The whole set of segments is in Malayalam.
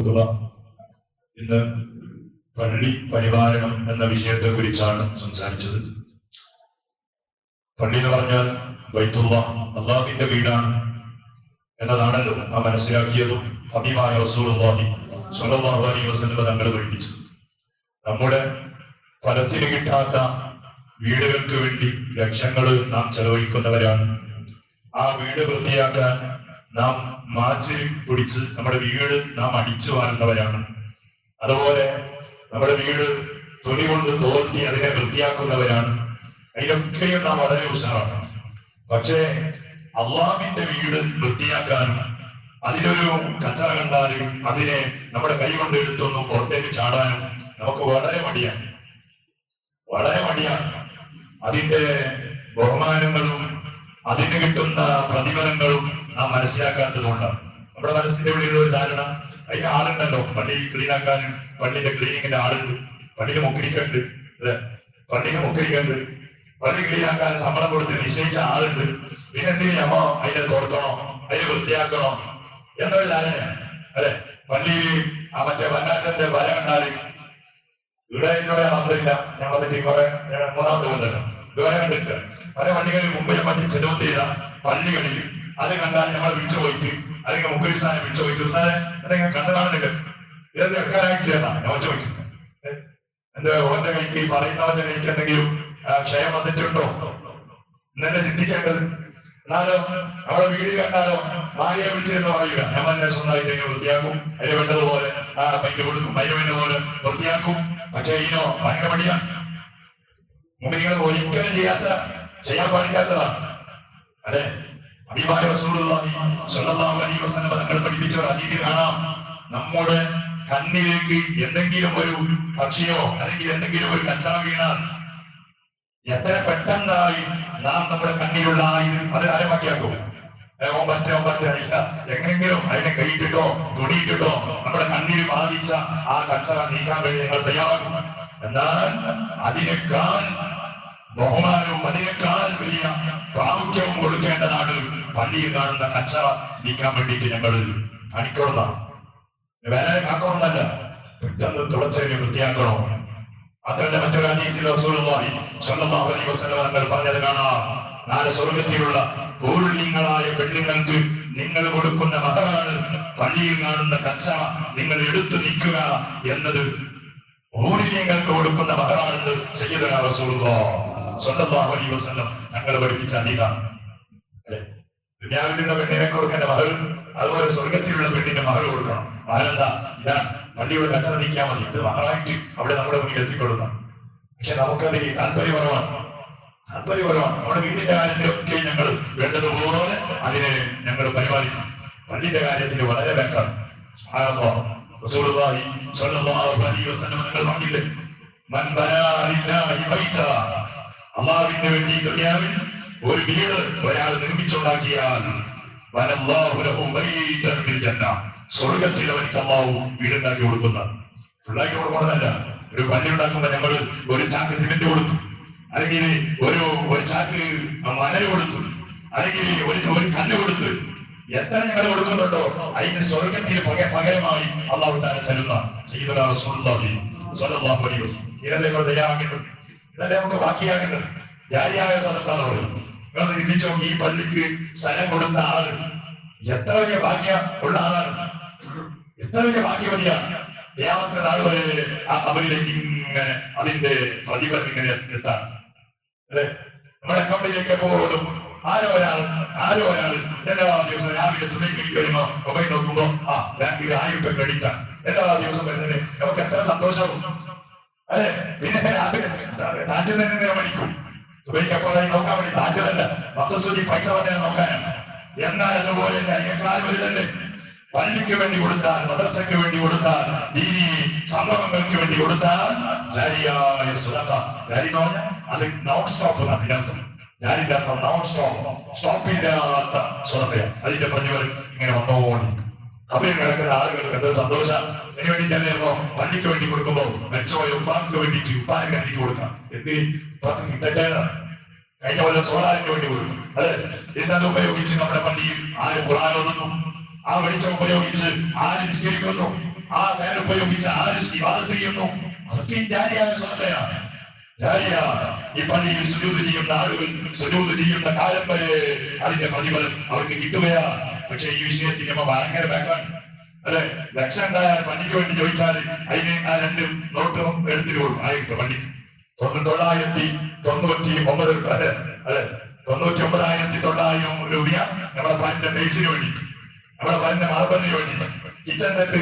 ഇന്ന് പള്ളി പരിപാലനം എന്ന വിഷയത്തെ കുറിച്ചാണ് സംസാരിച്ചത്. പള്ളി എന്ന് പറഞ്ഞാൽ ബൈത്തുല്ലാഹ്, അള്ളാഹുവിന്റെ വീടാണ് എന്നതാണല്ലോ നാം മനസ്സിലാക്കിയതും ഹബീബായ റസൂലുള്ളാഹി സ്വല്ലല്ലാഹു അലൈഹി വസല്ലം തങ്ങൾ പഠിപ്പിച്ചത്. നമ്മുടെ ഫലത്തിന് കിട്ടാത്ത വീടുകൾക്ക് വേണ്ടി ലക്ഷങ്ങൾ നാം ചെലവഴിക്കുന്നവരാണ്. ആ വീട് വൃത്തിയാക്കാൻ നാം മാച്ച് പിടിച്ച് നമ്മുടെ വീട് നാം അടിച്ചു വാരുന്നവരാണ്. അതുപോലെ നമ്മുടെ വീട് തുണി കൊണ്ട് തോർത്തി അതിനെ വൃത്തിയാക്കുന്നവരാണ്. അതിലൊക്കെയും നാം വളരെ ഉഷാറാണ്. പക്ഷേ അള്ളാഹുവിന്റെ വീട് വൃത്തിയാക്കാനും അതിലൊരു കച്ചറ കണ്ടാലും അതിനെ നമ്മുടെ കൈ കൊണ്ട് എടുത്തൊന്നും പുറത്തേക്ക് ചാടാനും നമുക്ക് വളരെ മടിയാണ്. അതിന്റെ ബഹുമാനങ്ങളും അതിന് കിട്ടുന്ന പ്രതിഫലങ്ങളും നാം മനസ്സിലാക്കാത്തതുകൊണ്ടാണ്. നമ്മുടെ മനസ്സിന്റെ ഉള്ളിലുള്ള ഒരു ധാരണ, അതിന് ആളുണ്ടല്ലോ, പള്ളി ക്ലീനാക്കാനും പള്ളിന്റെ ക്ലീനിങ്ങിന്റെ ആളുണ്ട്, പള്ളിയിൽ മുക്കരിക്കുണ്ട്, പള്ളി ക്ലീനാക്കാൻ ശമ്പളം കൊടുത്ത് നിശ്ചയിച്ച ആളുണ്ട്. പിന്നെ എന്തിനും അമ്മ അതിനെ തോർത്തണോ, അതിനെ വൃത്തിയാക്കണോ എന്നൊരു ധാരണയാണ്. അല്ലെ, പള്ളിയിൽ ആ മറ്റേ വന്നാച്ചന്റെ വല കണ്ടാല് ഇവിടെ മാത്രമില്ല, ഞങ്ങളെ പറ്റി കുറെ മൂന്നാമത്തെ കൊണ്ടല്ലോ ഇതുവരെ കണ്ടിട്ട് പല പള്ളികളിൽ മുമ്പ് മറ്റു ചെലവത്ത് ചെയ്ത പള്ളികളിൽ അത് കണ്ടാൽ ഞങ്ങൾ വിളിച്ചു പോയിട്ട് അല്ലെങ്കിൽ മുഖ്യസ്ഥാനെ വിളിച്ചു പോയിട്ട് ഉസ്താദെ എന്തെങ്കിലും കണ്ടു കാണുന്നുണ്ട്, ഇതൊന്നും എടുക്കാനായിട്ടില്ല ഞാൻ ചോദിക്കുന്നത്. എന്താ ഓന്റെ കൈക്ക് പറയുന്നവന്റെ കൈക്ക് എന്തെങ്കിലും ക്ഷയം വന്നിട്ടുണ്ടോ എന്നെ ചിന്തിക്കേണ്ടത്. എന്നാലോ നമ്മുടെ വീട് കണ്ടാലോ ഭാര്യയെ വിളിച്ചിരുന്ന് പറയുക, ഞാൻ തന്നെ സ്വന്തമായിട്ട് വൃത്തിയാക്കും, അതിന് വേണ്ടതുപോലെ പൈക്ക് കൊടുക്കും, അതിന് വേണ്ട പോലെ വൃത്തിയാക്കും. പക്ഷേ ഇതിനോ ഭയങ്കര മടിയാണ്. മുഅ്മിനീങ്ങൾ ഒരിക്കലും ചെയ്യാൻ പാടില്ലാത്തതാണ്. അല്ലെ, ഹബീബായ റസൂലുള്ളാഹി സ്വല്ലല്ലാഹു അലൈഹി വസല്ലം തങ്ങൾ പഠിപ്പിച്ച ഒരു ഹദീസിൽ കാണാം, നമ്മുടെ കണ്ണിലേക്ക് എന്തെങ്കിലും ഒരു പക്ഷിയോ അല്ലെങ്കിൽ എന്തെങ്കിലും ഒരു കച്ചറ വീണാൽ എത്ര പെട്ടെന്നായി നാം നമ്മുടെ കണ്ണിലുള്ള അത് അരമാക്കിയാക്കും. ഒമ്പറ്റില്ല, എങ്ങനെങ്കിലും അതിനെ കൈയിട്ടിട്ടോ തുണിയിട്ടിട്ടോ നമ്മുടെ കണ്ണിൽ ബാധിച്ച ആ കച്ചറ നീക്കാൻ വേണ്ടി ഞങ്ങൾ തയ്യാറാക്കും. എന്നാൽ അതിനേക്കാൾ ബഹുമാനവും അതിനേക്കാൾ വലിയ പ്രാമുഖ്യവും കൊടുക്കേണ്ടതാണ് പള്ളിയിൽ കാണുന്ന കച്ചറ നീക്കാൻ വേണ്ടിയിട്ട് ഞങ്ങൾ കാണിക്കണമെന്നാണ്. വേറെ കാക്കണമെന്നല്ല, പെട്ടെന്ന് തുടച്ചതിനെ വൃത്തിയാക്കണോ. അതല്ല, മറ്റൊരു ഹദീസിൽ റസൂലുള്ളാഹി സ്വല്ലല്ലാഹു അലൈഹി വസല്ലം തങ്ങൾ പറഞ്ഞത് കാണാം, നാളെ സ്വർഗ്ഗത്തിലുള്ള പൂർണ്യങ്ങളായ പെണ്ണുങ്ങൾക്ക് നിങ്ങൾ കൊടുക്കുന്ന മഹറാണ് പള്ളിയിൽ കാണുന്ന കച്ചറ നിങ്ങൾ എടുത്തു നീക്കുക എന്നത്. പൂർണ്യങ്ങൾക്ക് കൊടുക്കുന്ന മഹറാണെന്ന് സയ്യിദുനാ റസൂലുള്ളാഹി സ്വല്ലല്ലാഹു അലൈഹി വസല്ലം തങ്ങൾ പഠിപ്പിച്ച ഹദീസാണ്. അല്ലെ, ദുനിയാവിലുള്ള പെണ്ണിനെ കൊടുക്കേണ്ട മഹർ അതുപോലെ സ്വർഗത്തിലുള്ള പെണ്ണിന്റെ മഹർ കൊടുക്കണം. മഹരെന്താ? ഇതാണ്, പള്ളിയുടെ കച്ചറ നീക്കാൻ മതി, ഇത് മഹറായിട്ട് അവിടെ നമ്മുടെ മുന്നിൽ എത്തിക്കൊള്ളുന്ന. പക്ഷെ നമുക്കതിൽ താല്പര്യപരമാണ്. നമ്മുടെ വീടിന്റെ കാര്യത്തിലൊക്കെ ഞങ്ങൾ വേണ്ടതുപോലെ അതിനെ ഞങ്ങൾ പരിപാലിക്കും. പള്ളിയുടെ കാര്യത്തിൽ വളരെ വേക്കാണ്. റസൂലുള്ളാഹി സ്വല്ലല്ലാഹു അലൈഹി വസല്ലം തങ്ങൾ പറഞ്ഞില്ലേ, മൻ ബനാ ലില്ലാഹി ബൈത, അല്ലാഹുവിന് വേണ്ടി ദുനിയാവിൽ ഒരു വീട് ഒരാൾ നിർമ്മിച്ചുണ്ടാക്കിയാൽ വനല്ലാഹു ലഹു ബൈതൻ ഫിൽ ജന്ന, സ്വർഗ്ഗത്തിൽ അവർക്ക് അല്ലാഹു വീടുണ്ടാക്കി കൊടുക്കുന്ന. ഫുള്ളാക്കി കൊടുക്കുന്നതല്ല, ഒരു പള്ളി ഉണ്ടാക്കുമ്പോൾ ഞങ്ങൾ ഒരു ചാക്ക് സിമെന്റ് കൊടുത്തു, അല്ലെങ്കിൽ ഒരു ചാക്ക് മണൽ കൊടുത്തു, അല്ലെങ്കിൽ ഒരു കല്ല് കൊടുത്തു. എത്ര ഞങ്ങൾ കൊടുക്കുന്നുണ്ടോ അതിന് സ്വർഗത്തിൽ പകരമായി അല്ലാഹു തആല തരുന്ന സയ്യിദുനാ റസൂലുള്ളാഹി സ്വല്ലല്ലാഹു അലൈഹി വസല്ലം. ഇതല്ലേ നമ്മൾ തയ്യാറാക്കുന്നത്, ഇതല്ലേ നമുക്ക് ബാക്കിയാകുന്നത്. ജാരിയായ സദഖാന്ന് പറയും. നിങ്ങൾ ചിന്തിച്ചോ, ഈ പള്ളിക്ക് സ്ഥലം കൊടുത്ത ആള് എത്ര വലിയ ഭാഗ്യ ഉള്ള ആളാണ്, എത്ര വലിയ ഭാഗ്യവതിയാണ്. ഖിയാമത്ത് നാൾ വരെ ആ ഖബറിലേക്ക് ഇങ്ങനെ അതിന്റെ പ്രതിഫലം ഇങ്ങനെ എത്താണ്. അല്ലെ, നമ്മുടെ അക്കൗണ്ടിലേക്ക് എപ്പോഴും ആരോ ഒരാൾ എല്ലാ ദിവസവും രാവിലെ സുബഹിക്ക് വരുമ്പോ മൊബൈൽ നോക്കുമ്പോ ബാങ്കിൽ 1000 രൂപ ക്രെഡിറ്റ് എല്ലാ ദിവസവും വരുന്നതിന് നമുക്ക് എത്ര സന്തോഷവും. അല്ലെ, പിന്നെ രാവിലെ നാട്ടിൽ തന്നെ മണിക്കും സുബഹിക്ക് എപ്പോഴായി നോക്കാൻ വേണ്ടി, നാട്ടിലല്ല മദ്രസയിൽ പൈസ പറഞ്ഞാൽ നോക്കാനാണ്. എന്നാൽ അതുപോലെ തന്നെ അതിനേക്കാൾ വലുതല്ലേ പള്ളിക്ക് വേണ്ടി കൊടുത്താൽ, മദ്രസയ്ക്ക് വേണ്ടി കൊടുത്താൽ, ദീനി സംഭവങ്ങൾക്ക് വേണ്ടി കൊടുത്താൽ ജാരിയായ സദഖ. ജാരി എന്ന് പറഞ്ഞാൽ അത് നോൺ സ്റ്റോപ്പ് എന്നാണ് ഇതിനർത്ഥം. ജാരിന്റെ അർത്ഥം നോൺ സ്റ്റോപ്പ്, സ്റ്റോപ്പില്ലാത്ത സദഖയാണ്. അതിന്റെ പ്രതിഫലം ഇങ്ങനെ വന്നോണ്ടി അവര് കിടക്കുന്ന ആളുകൾക്ക് എന്ത് സന്തോഷം. അതിന് വേണ്ടിയിട്ടല്ലോ പള്ളിക്ക് വേണ്ടി കൊടുക്കുമ്പോ മെച്ചോയ ഉപ്പാക്ക് വേണ്ടിയിട്ട് ഉപ്പാനെ കരുതിട്ട് കൊടുക്കാം. എന്തിന് ഉപ്പാക്ക് കിട്ടേണ്ടതാണ്. കഴിഞ്ഞ പോലെ സോളാറിന് വേണ്ടി കൊടുക്കും. അതെ, എന്നത് ഉപയോഗിച്ച് നമ്മുടെ പള്ളിയിൽ ആര് ഖുർആൻ ഓതുന്നു, ആ വെളിച്ചം ഉപയോഗിച്ച് ആര് നിസ്കരിക്കുന്നു, ആ ഫാൻ ഉപയോഗിച്ച് ആര് ഇബാദത്ത് ചെയ്യുന്നു? അതൊക്കെ ജാരിയായ സ്വതയാണ്. ജാരിയ ഈ പള്ളിയിൽ സുജൂദ് ചെയ്യുന്ന ആളുകൾ സുജൂദ് ചെയ്യുന്ന കാലം വരെ അതിന്റെ പ്രതിഫലം അവർക്ക് കിട്ടുകയാ. പക്ഷെ ഈ വിഷയത്തിൽ നമ്മ ഭയങ്കര ബാക്കാണ് അല്ലെ. ലക്ഷം ഉണ്ടായാൽ പള്ളിക്ക് വേണ്ടി ചോദിച്ചാൽ അതിന് ആ 2 നോട്ടും എടുത്തിട്ട് കൊടുക്കും. ആയിട്ട് പള്ളിക്ക് 999 അല്ലെ 99,900 രൂപ നമ്മുടെ പല്ലിന്റെ ബേസിന് വേണ്ടി, നമ്മുടെ പല്ലിന്റെ മാർബലിന് വേണ്ടി, കിച്ചൺ സെറ്റ്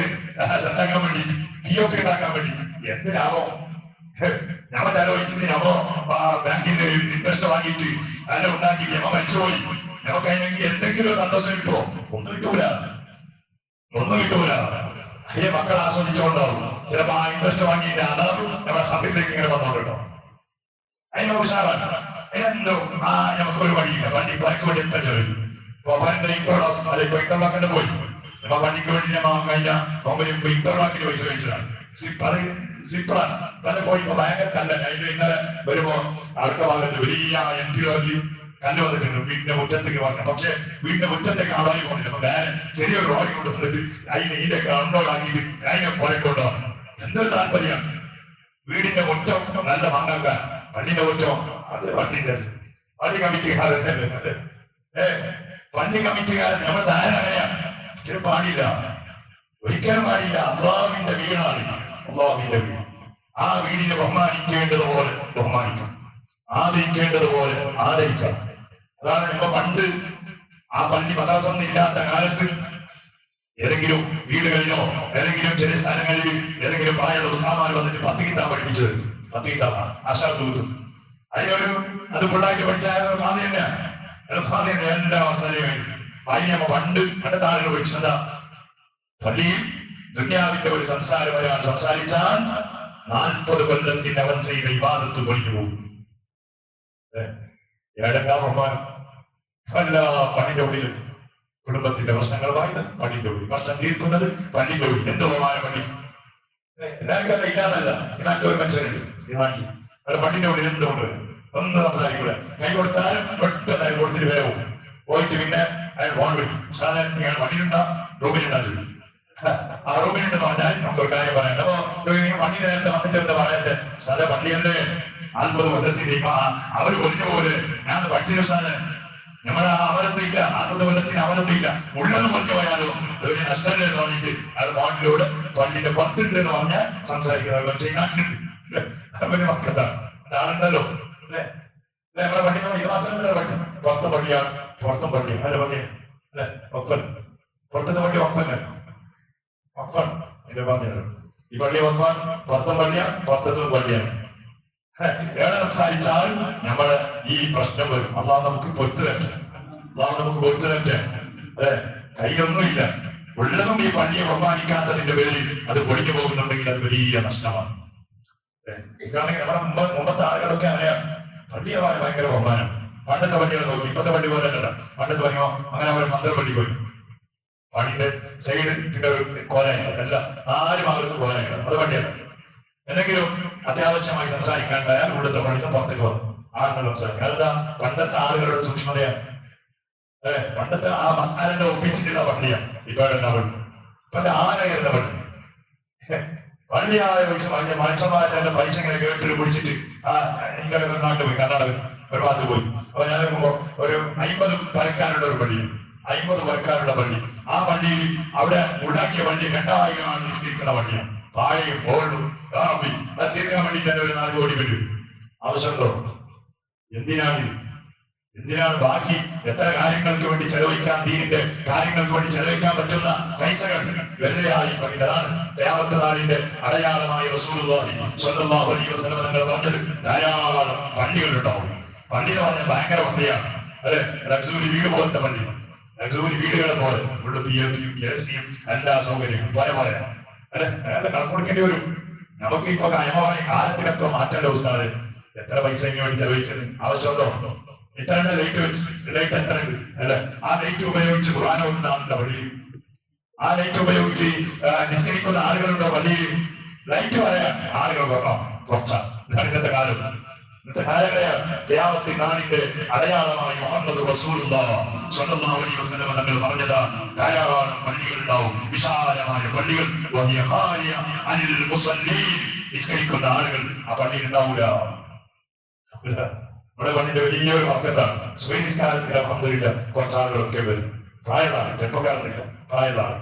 സെറ്റാക്കാൻ വേണ്ടി, POP ഉണ്ടാക്കാൻ വേണ്ടി. എന്തിനാവോ ഞമ്മ ചെലവഴിച്ചിട്ട് ഞമ്മ ബാങ്കിന്റെ ഇൻട്രസ്റ്റ് വാങ്ങിയിട്ട് അതിനെ ഉണ്ടാക്കി ഞമ്മ മരിച്ചുപോയി. നമുക്ക് അതിനെങ്കിൽ എന്തെങ്കിലും സന്തോഷം കിട്ടുമോ? ഒന്നും കിട്ടൂല. അതിനെ മക്കൾ ആസ്വദിച്ചുകൊണ്ടാവും. ചിലപ്പോ ആ ഇൻട്രസ്റ്റ് വാങ്ങിയിട്ട് അതാവും നമ്മുടെ ഹബിലേക്ക് ഇങ്ങനെ വന്നോണ്ടോ. അതിനെ ഉഷാറാണ്. അതിനെന്തോ നമുക്കൊരു വഴിയില്ല. വണ്ടി പണിക്ക് വേണ്ടി എത്ര ചെലവ്. ഇപ്പൊ പണ്ട് ഇന്റർലോക്കിന്റെ പോയി നമ്മ വണ്ടിക്ക് വേണ്ടി ഞമ്മ കഴിഞ്ഞ ഇന്റർലോക്കിന് പൈസ കഴിച്ചതാണ്. സിപ്രാണ് തന്നെ പോയി. ഇപ്പൊ ഭയങ്കര കല്ലാണ്. അതിന് ഇന്നലെ വരുമ്പോ അടുത്ത ഭാഗത്ത് വലിയ MT കല്ല് വന്നിട്ടുണ്ട് വീടിന്റെ മുറ്റത്തേക്ക് പറഞ്ഞു. പക്ഷെ വീടിന്റെ മുറ്റത്തേക്ക് ആളായി പോണില്ല. അപ്പൊ വേറെ ചെറിയൊരു റോഡി കൊണ്ട് വന്നിട്ട് അതിന് ഇതിന്റെ കണ്ണോടാക്കിയിട്ട് അതിനെ പോയിക്കൊണ്ടാണ്. എന്തൊരു താല്പര്യം. വീടിന്റെ മുറ്റം നല്ല വാങ്ങാക്കാൻ, പള്ളിന്റെ മുറ്റം അത് പള്ളി കമ്മിറ്റിക്കാരൻ പള്ളി കമ്മിറ്റിക്കാരൻ നമ്മൾ ധാരണ അങ്ങനെയാണ്. ഒരിക്കലും പാടില്ല. അള്ളാഹുവിന്റെ വീടാണ്. അള്ളാഹുവിന്റെ വീട്. ആ വീടിനെ ബഹുമാനിക്കേണ്ടതുപോലെ ബഹുമാനിക്കണം, ആദരിക്കേണ്ടതുപോലെ ആദരിക്കണം. അതാണ് നമ്മ പണ്ട് ആ പള്ളി മദ്രസ ഇല്ലാത്ത കാലത്ത് ഏതെങ്കിലും വീടുകളിലോ ഏതെങ്കിലും ചില സ്ഥലങ്ങളിൽ ഏതെങ്കിലും പ്രായമുള്ള ഉസ്താദുമാർ വന്നിട്ട് 10 കിതാബ് പഠിപ്പിച്ചത്. 10 കിതാബ് ആശാദൂത്തും അതിനൊരു അത് പിള്ളായിട്ട് പഠിച്ച ഫാദി തന്നെയാണ്. എല്ലാ അവസരവും അതിന് നമ്മ പണ്ടത്തെ ആളുകൾ പഠിച്ചതാ. പള്ളിയിൽ ദുനിയാവിന്റെ ഒരു സംസാരം ഒരാൾ സംസാരിച്ചാൽ 40 കൊല്ലത്തിന് അവൻ ചെയ്ത ഇബാദത്ത് പൊളിഞ്ഞു പോകും. ഏഴെല്ലാം ബഹുമാനം. എല്ലാ പള്ളിന്റെ ഉള്ളിലും കുടുംബത്തിന്റെ പ്രശ്നങ്ങളുമായത് പള്ളിന്റെ ഉള്ളിൽ, പ്രശ്നം തീർക്കുന്നത് പള്ളിന്റെ ഉള്ളിൽ. എന്ത് ബഹുമാനം പള്ളി. എല്ലാവർക്കും ഇല്ലാന്നല്ല. ഈ നാട്ടിൽ ഒരു മനുഷ്യരുണ്ട്. ഈ നാട്ടിൽ അവിടെ പള്ളിന്റെ ഉള്ളിൽ എന്തുകൊണ്ട് ഒന്നും സംസാരിക്കൂല. കൈ കൊടുത്താലും പെട്ടെന്ന് അയാൾ കൊടുത്തിട്ട് വേവും പോയിട്ട് പിന്നെ അയാൾ ഫോൺ വിളിക്കും. സാധാരണ നിങ്ങൾ പള്ളിയിലുണ്ടാ റൂമിലുണ്ടാകും. ആ റൂമിലുണ്ടെന്ന് പറഞ്ഞാൽ നമുക്ക് ഒരു കാര്യം പറയാം. അപ്പൊ പള്ളി നേരത്തെ വന്നിട്ട് എന്താ പറയാത്തെ? സാധാ പള്ളിയല്ലേ 40 കൊല്ലത്തിലേക്ക് അവര് കൊല്ലിഞ്ഞ പോലെ ഞാൻ പഠിച്ച സാധനം നമ്മളെ അവരത്തില്ല. 40 കൊല്ലത്തിന് അവരത്തില്ല. ഉള്ളത് കൊണ്ടു പോയാലോ ഒരു നഷ്ടം എന്ന് പറഞ്ഞിട്ട് അത് ഫോണിലൂടെ പള്ളിന്റെ 10 ഉണ്ട് എന്ന് പറഞ്ഞാൽ സംസാരിക്കുന്നത് അവന് മക്കത്താണ്. അതാണല്ലോ അല്ലെ. നമ്മളെ പള്ളിയോ ഇത് മാത്രമല്ല പള്ളി. പുറത്തെ പള്ളിയാണ്, പുറത്തും പള്ളിയാണ്. അതിന്റെ പള്ളി അല്ലെ ഒപ്പൻ. പുറത്തത്തെ പള്ളി ഒപ്പൻ ഒപ്പൻ എന്റെ പറഞ്ഞത്. ഈ പള്ളി ഒപ്പാൻ പുറത്തും പള്ളിയാണ്, പുറത്തതും പള്ളിയാണ്. ഏറെ സംസാരിച്ചാൽ നമ്മള് ഈ പ്രശ്നം വരും. അള്ളാഹ് നമുക്ക് പൊരുത്തരട്ടെ. അല്ലെ. കയ്യൊന്നുമില്ല. ഉള്ളതും ഈ പള്ളിയെ ബഹുമാനിക്കാത്തതിന്റെ പേരിൽ അത് പൊളിഞ്ഞു പോകുന്നുണ്ടെങ്കിൽ അത് വലിയ നഷ്ടമാണ്. ഇതാണെങ്കിൽ നമ്മുടെ മുമ്പത്തെ ആളുകളൊക്കെ അങ്ങനെയാണ്. പള്ളിയെ ഭയങ്കര ബഹുമാനം. പണ്ടത്തെ പള്ളികൾ നോക്കി. ഇപ്പത്തെ പള്ളി പോലെ അല്ല. പണ്ടത്തെ പള്ളിയോ അങ്ങനെ അവർ മന്ത്രപ്പള്ളി പോയി പള്ളിന്റെ സൈഡ് പിന്നെ ഒരു കോലങ്ങൾ എല്ലാം 4 ഭാഗത്ത് കോലങ്ങൾ. അത് പള്ളിയാണ്. എന്തെങ്കിലും അത്യാവശ്യമായി സംസാരിക്കാണ്ടായാൽ ഇവിടുത്തെ പള്ളിന്ന് പുറത്തേക്ക് വന്നു ആളുകൾ സംസാരിക്കും. അതെന്താ? പണ്ടത്തെ ആളുകളുടെ സൂക്ഷ്മതയാണ്. പണ്ടത്തെ ആ മസാലന്റെ ഒപ്പിച്ചിട്ടുള്ള പള്ളിയാണ്. ഇപ്പോഴെന്താ പള്ളി? ഇപ്പൊ ആനകരുന്ന പള്ളി. പള്ളിയായ പൈസ പറഞ്ഞ മനുഷ്യന്മാരുടെ പൈസ ഇങ്ങനെ കേട്ടിട്ട് പിടിച്ചിട്ട് ഇങ്ങനെ നാട്ടിൽ പോയി, കർണാടക ഒരു ഭാഗത്ത് പോയി. അപ്പൊ ഞാൻ നോക്കുമ്പോ ഒരു 50 പരക്കാനുള്ള ഒരു പള്ളി, 50 പരക്കാനുള്ള പള്ളി. ആ പള്ളിയിൽ അവിടെ ഉണ്ടാക്കിയ പള്ളി 2000 ആൾ നിശ്ചയിക്കുന്ന പള്ളിയാണ്. താഴെയും മുകളിലും അത് തീർക്കാൻ വേണ്ടി തന്നെ ഒരു 4 കോടി വരും. ആവശ്യമുണ്ടോ? എന്തിനാണ് ബാക്കി എത്ര കാര്യങ്ങൾക്ക് വേണ്ടി ചെലവഴിക്കാൻ, ദീനിന്റെ കാര്യങ്ങൾക്ക് വേണ്ടി ചെലവഴിക്കാൻ പറ്റുന്ന പൈസകൾ വെറുതെയായി പണ്ട്. അതാണ് ഖിയാമത്ത് നാളിന്റെ അടയാളമായ റസൂലുള്ളാഹി സ്വല്ലല്ലാഹു അലൈഹി വസല്ലം തങ്ങൾ പറഞ്ഞത്. ധാരാളം പള്ളികൾ ഉണ്ടാവും. പള്ളി എന്ന് പറഞ്ഞാൽ ഭയങ്കര പള്ളിയാണ്. അല്ലെ. ലക്സൂരി വീട് പോലത്തെ പള്ളി, ലക്സൂരി വീടുകളെ പോലെ ഫുള്ള് PFയും AC-യും എല്ലാ സൗകര്യങ്ങളും പോലെ അല്ലെ. കണക്ക് കൊടുക്കേണ്ടി വരും. നമുക്ക് ഇപ്പൊ കായമമായ കാലത്തിനൊക്കെ മാറ്റേണ്ട ഉസ്താദ്. എത്ര പൈസ ഇങ്ങനെ വേണ്ടി ചെലവഴിക്കുന്നത് ആവശ്യമുണ്ടോ? ഇത്ര ലൈറ്റ് എത്ര ഉണ്ട് അല്ലെ. ആ ലൈറ്റ് ഉപയോഗിച്ച് ഖുർആൻ ഓതുന്ന പള്ളിയിൽ, ആ ലൈറ്റ് ഉപയോഗിച്ച് നിസ്കരിക്കുന്ന ആളുകളുണ്ടോ പള്ളിയിൽ? ലൈറ്റ് പറയാൻ ആളുകൾ കുറച്ചാണ്. ഇന്നത്തെ കാലം ഖിയാമത്ത് നാളിന്റെ അടയാളമായി മുഹമ്മദ് റസൂലുള്ളാഹി സ്വല്ലല്ലാഹു അലൈഹി വസല്ലം തങ്ങൾ പറഞ്ഞതാ, ധാരാളം പള്ളികൾ ഉണ്ടാവും, വിശാലമായ പള്ളികൾ. വഹിയ ഖാലിയ അനിൽ മുസല്ലീൻ, നിസ്കരിക്കുന്ന ആളുകൾ ആ പള്ളിയിൽ ഉണ്ടാവൂല. നമ്മുടെ പള്ളിന്റെ വലിയൊരു വർക്കത്താണ്. സുബഹി നിസ്കാരത്തിൽ അൽഹംദുലില്ലാ കുറച്ച് ആളുകളൊക്കെ വരും. പ്രായമാണ്, ചെറുപ്പക്കാരനില്ല, പ്രായമാണ്.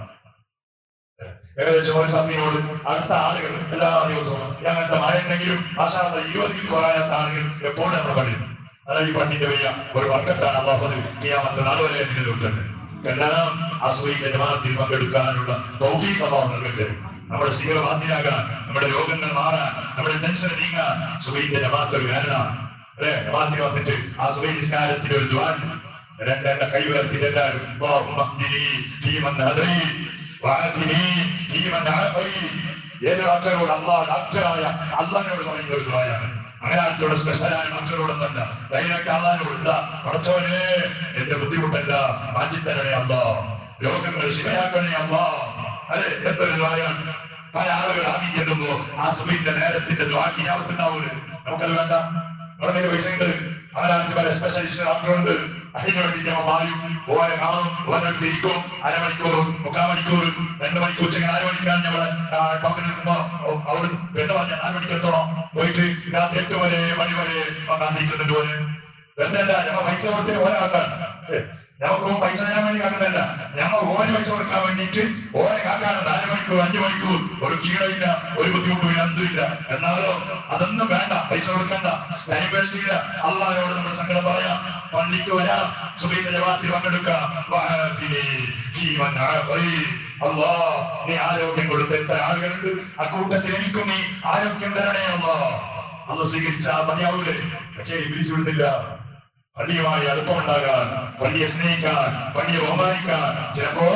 ഏകദേശം ഒരു സമയോട് അടുത്ത ആളുകൾ എല്ലാ ദിവസവും ഞങ്ങളുടെ മഴ ഉണ്ടെങ്കിലും 20 കുറയാത്ത ആളുകൾ എപ്പോഴും നമ്മുടെ പള്ളിയിൽ. അതായത് ഈ പള്ളിന്റെ വലിയ ഒരു വർക്കത്താണ്. അല്ലാഹു ഖിയാമത്ത് നാൾ വരെ നിലനിർത്തുന്നത്. എല്ലാം ആ സുബഹിന്റെ ജമാഅത്തിൽ പങ്കെടുക്കാനുള്ള തൗഫീഖ് അല്ലാഹു നൽകട്ടെ. നമ്മുടെ സീറ ബാത്തിലാകാൻ, നമ്മുടെ രോഗങ്ങൾ മാറാൻ, നമ്മുടെ ടെൻഷൻ നീങ്ങാൻ സുബഹിന്റെ ജമാഅത്ത് ഒരു കാരണമാണ്. അല്ലെ, ജമാഅത്തിൽ വന്നിട്ട് ആ സുബഹി നിസ്കാരത്തിന്റെ ഒരു ദുആ രണ്ട് കൈ ഉയർത്തിയിട്ട് എല്ലാവരും അല്ലാഹുമ്മ ഹ്ദിനി ഫീമൻ ഹദൈത വഅഫിനി ഫീമൻ ആഫൈത. ഏത് ഡോക്ടറോട്? ഡോക്ടറായ അല്ലാഹുവിനോട് പറയുന്ന ഒരു ദുആയാണ്. അങ്ങനെ ആർക്കോട് സ്പെഷ്യലായ ഡോക്ടറോടൊന്നല്ല, ഡയറക്റ്റ് അല്ലാഹുവിനോട് എന്താ, പടച്ചോനെ എന്റെ ബുദ്ധിമുട്ടല്ല മാറ്റിത്തരണേ അല്ലാ, രോഗങ്ങൾ ശരിയാക്കണേ അല്ലാ. അതെ, എന്തൊരു ദുആയാണ്. പല ആളുകൾ ആമീൻ ചെല്ലുമ്പോ ആ സുബഹിന്റെ നേരത്തിന്റെ ദുആ ഖിയാമത്തുണ്ടാവൂലേ? നമുക്കത് വേണ്ട. നമ്മുടെ പൈസ ഉണ്ട്, അവരാൾക്ക് പല സ്പെഷ്യലിസ്റ്റ് ഡോക്ടറുണ്ട്. അതിനു വേണ്ടിയിട്ട് അവ മായും ഓരെ കാണും, ഓരോട്ട് ഇരിക്കും. അരമണിക്കൂർ, 3/4 മണിക്കൂർ, 2 മണിക്കൂർ. ഉച്ചയ്ക്ക് 4 മണിക്കാണ് നമ്മളെ കമ്പനി അവിടെ വെണ്ട പറഞ്ഞ 4 മണിക്ക് എത്തണം. പോയിട്ട് രാത്രി 8 മണി വരെ കാത്തിരിക്കുന്നുണ്ട്. പോലെ വെന്തല്ല, ഞമ്മ പൈസ കൊടുത്തിട്ട് ഓരോ ആക്കാൻ, ഞമ്മക്ക് പൈസ തരാൻ വേണ്ടി കാക്കുന്നല്ല, ഞമ്മ ഓരോ പൈസ കൊടുക്കാൻ വേണ്ടിയിട്ട് ഓരോ കാക്കാണ്. 4 മണിക്കൂർ 5 മണിക്കൂർ ഒരു ക്ഷീണമില്ല, ഒരു ബുദ്ധിമുട്ടുമില്ല, എന്തുമില്ല. എന്നാലോ അതൊന്നും വേണ്ട, പൈസ കൊടുക്കണ്ട, ടൈം വേസ്റ്റ് ഇല്ല. അള്ളാഹുവിനോട് നമ്മുടെ സങ്കടം പറയാം, പള്ളിക്ക് വരാം, സുബഹിന്റെ ജമാഅത്തിൽ പങ്കെടുക്കാം. അല്ലാ, നീ ആരോഗ്യം കൊടുത്ത എത്ര ആളുകളുണ്ട്, അക്കൂട്ടത്തിൽ എനിക്കും നീ ആരോഗ്യം തരണേ അല്ലാ. അള്ളാഹ് സ്വീകരിച്ചാൽ മതിയാവൂലേ? പക്ഷേ ഇബ്ലീസ് വിടുന്നില്ല. പള്ളിയുമായി അടുപ്പമുണ്ടാകാൻ, പള്ളിയെ സ്നേഹിക്കാൻ, പള്ളിയെ ബഹുമാനിക്കാൻ. ചിലപ്പോ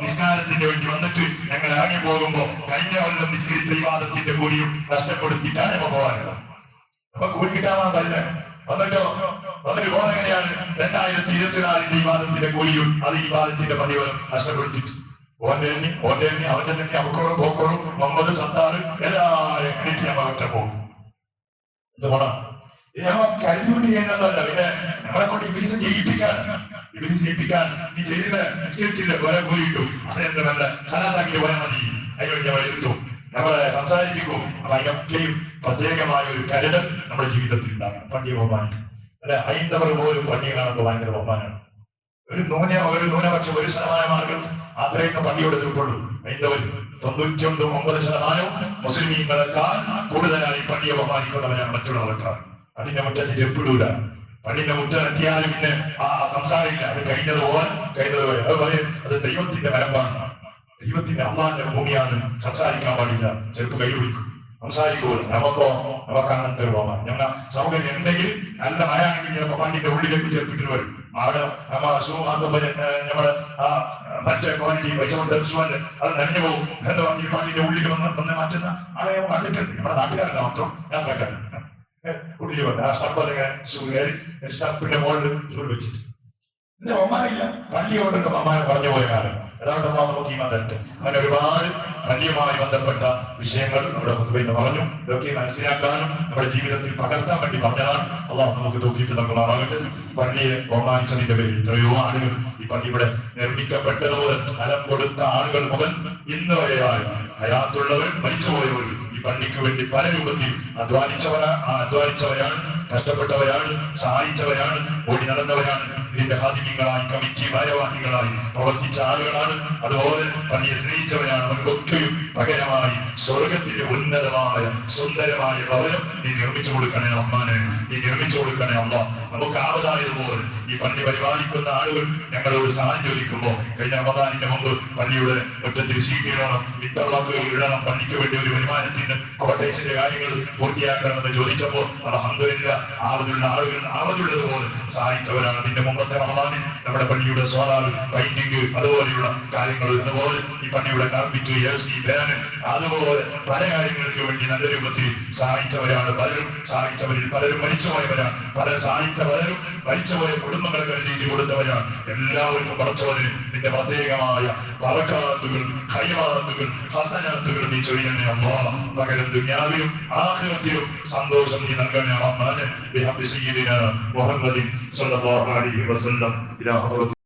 നിസ്കാരത്തിന്റെ വേണ്ടി വന്നിട്ട് ഞങ്ങൾ ഇറങ്ങി പോകുമ്പോ കഴിഞ്ഞ കൊല്ലം നിസ്കരിച്ച വിവാദത്തിന്റെ കൂലിയും നഷ്ടപ്പെടുത്തിയിട്ടാണ് ഇപ്പൊ പോകാനുള്ളത്. അപ്പൊ കൂലി കിട്ടാൻ പറ്റില്ല. വന്നിട്ട് പോകുന്ന എങ്ങനെയാണ്? 2024 വിവാദത്തിന്റെ കൂലിയും അത് ഈ വിവാദത്തിന്റെ പതിവലും നഷ്ടപ്പെടുത്തിട്ട് ഓന്റെ അവന്റെ തന്നെ അവക്കോറും പോക്കോറും മുഹമ്മദ് സത്താറ് എല്ലാവരും എണ്ണിട്ട് ഞമ്മ ഒറ്റ പോകും. എന്ത് പോണം? കരുതുകൂടി ചെയ്യുന്നതല്ല, പിന്നെ നമ്മളെ കൊണ്ട് ഇബ്ലീസ് ജയിപ്പിക്കാൻ നീ ചെയ്തില്ല, നിസ്കരിച്ചില്ല, കുറെ കൂലി കിട്ടും. അതെന്താ നല്ല കലാസാക്കിട്ട് പോയാൽ മതി. അതിനുവേണ്ടി നമ്മൾ എഴുത്തും, നമ്മളെ സംസാരിപ്പിക്കും. അപ്പൊ അതിനൊക്കെയും പ്രത്യേകമായ ഒരു കരുതൽ നമ്മുടെ ജീവിതത്തിൽ ഉണ്ടാകണം. പള്ളിയെ ബഹുമാനിക്കും. അല്ലെ, ഹൈന്ദവർ പോലും പള്ളിയെ കാണുമ്പോൾ ഭയങ്കര ബഹുമാനമാണ്. ഒരു ന്യൂനപക്ഷം 1% ആളുകൾ അത്രയൊക്കെ പള്ളിയോട് എതിർപ്പുള്ളൂ. ഹൈന്ദവർ 99% മുസ്ലിമീങ്ങളെക്കാൾ കൂടുതലായി പള്ളിയെ ബഹുമാനിക്കുന്നവരാണ് മറ്റുള്ളവർക്കാർ. പള്ളിന്റെ മുറ്റത്ത് ചെപ്പിടൂല, പള്ളിന്റെ മുറ്റത്തെത്തിയാലും പിന്നെ ആ സംസാരമില്ല. അത് കഴിഞ്ഞതുപോലെ അത് പറയും, അത് ദൈവത്തിന്റെ വരമ്പാണ്, ദൈവത്തിന്റെ അള്ളാന്റെ ഭൂമിയാണ്, സംസാരിക്കാൻ പാടില്ല. ചെറുപ്പ് കൈ പിടിക്കും, സംസാരിക്കൂല. നമുക്ക് അങ്ങനത്തെ ഒരു ബഹുമാനം. ഞങ്ങൾ സൗകര്യം ഉണ്ടെങ്കിൽ നല്ല മഴയാണെങ്കിൽ ചിലപ്പോ പള്ളിന്റെ ഉള്ളിലേക്ക് ചെറുപ്പിട്ട് വരും. അവിടെ നമ്മള് മറ്റേ ക്വാളിറ്റി പൈസ കൊടുത്ത് അത് നനഞ്ഞു പോകും എന്ന് പറഞ്ഞിട്ട് പള്ളിന്റെ ഉള്ളിൽ വന്ന് മാറ്റുന്ന ആളെ കണ്ടിട്ടുണ്ട്. നമ്മുടെ നാട്ടുകാരല്ല മാത്രം യാത്രക്കാരൻ കുട്ടിയിൽ വന്ന് ആ സ്റ്റപ്പിന്റെ മുകളിൽ വെച്ചിട്ട് ഇതിന്റെ ബഹുമാനില്ല. പള്ളിയോടൊക്കെ ബഹുമാനം പറഞ്ഞു പോയ കാലം അതാണ് നമുക്ക് ഈ മതത്തെ. അങ്ങനെ ഒരുപാട് പള്ളിയുമായി ബന്ധപ്പെട്ട വിഷയങ്ങൾ നമ്മുടെ ഹുതുബയിൽ പറഞ്ഞു. ഇതൊക്കെ മനസ്സിലാക്കാനും നമ്മുടെ ജീവിതത്തിൽ പകർത്താൻ വേണ്ടി പറഞ്ഞതാണ്. അള്ളാഹു നമുക്ക് തൗഫീഖ് നൽകുമാറാകട്ടെ. പള്ളിയെ ബഹുമാനിച്ചതിന്റെ പേരിൽ എത്രയോ ആളുകൾ ഈ പള്ളി ഇവിടെ നിർമ്മിക്കപ്പെട്ടത് മുതൽ സ്ഥലം കൊടുത്ത ആളുകൾ മുതൽ ഇന്ന് വരെയായി ഹയാത്തുള്ളവരും മരിച്ചുപോയവരും ഈ പള്ളിക്ക് വേണ്ടി പല രൂപത്തിൽ അധ്വാനിച്ചവരാണ്, കഷ്ടപ്പെട്ടവരാണ്, സഹായിച്ചവരാണ്, ഓടി നടന്നവരാണ്. ഇതിന്റെ ഹാദിമ്യങ്ങളായി, കമ്മിറ്റി ഭാരവാഹികളായി പ്രവർത്തിച്ച ആളുകളാണ്. അതുപോലെ പള്ളിയെ സ്നേഹിച്ചവരാണ്. അവർക്കൊക്കെയും പകരമായി സ്വർഗത്തിന്റെ ഉന്നതമായ സുന്ദരമായ ഭവനം നീ നിർമ്മിച്ചു കൊടുക്കണേ റഹ്മാനെ, നീ നിർമ്മിച്ചു കൊടുക്കണേ അല്ലാ. നമുക്ക് ആവതായതുപോലെ ഈ പള്ളി പരിപാലിക്കുന്ന ആളുകൾ ഞങ്ങളോട് സഹായം ചോദിക്കുമ്പോ കഴിഞ്ഞ റമദാനിന്റെ മുമ്പ് പള്ളിയുടെ മുറ്റത്തിൽ സീറ്റിടണം, ഇന്റർലോക്ക് ഇടണം, പള്ളിക്ക് വേണ്ടി ഒരു വരുമാനത്തിന് കോട്ടേഴ്സിന്റെ കാര്യങ്ങൾ പൂർത്തിയാക്കണമെന്ന് ചോദിച്ചപ്പോ അൽഹംദുലില്ലാ ആവതുള്ളതുപോലെ സഹായിച്ചവരാണ്. ഇതിന്റെ മുമ്പത്തെ റമദാനിൽ നമ്മുടെ പള്ളിയുടെ സോളാർ പെയിന്റിംഗ് അതുപോലെയുള്ള കാര്യങ്ങൾ, അതുപോലെ ഈ പള്ളിയുടെ കാർപ്പിറ്റ്, AC, ഫാൻ, അതുപോലെ പല കാര്യങ്ങൾക്ക് വേണ്ടി നല്ല രൂപത്തിൽ സഹായിച്ചവരാണ്. സഹായിച്ചവരിൽ പലരും മരിച്ചുപോയവരാണ്. പലരും മരിച്ചുപോയ കുടുംബങ്ങളെ കരുതിയിട്ട് കൊടുത്തവരാണ്. എല്ലാവർക്കും പടച്ചവന് നിന്റെ പ്രത്യേകമായ ബറകാത്തുകൾ, ഖൈറാത്തുകൾ, ഹസനാത്തുകൾ നീ ചൊരിയണേ അല്ലാഹ്. പകരം ദുനിയാവിലും ആഖിറത്തിലും സന്തോഷം നീ നൽകണേ റഹ്മാനെ. ബിഹഖി സയ്യിദിനാ മുഹമ്മദിൻ സ്വല്ലല്ലാഹു അലൈഹി വസല്ലം. ഇലാ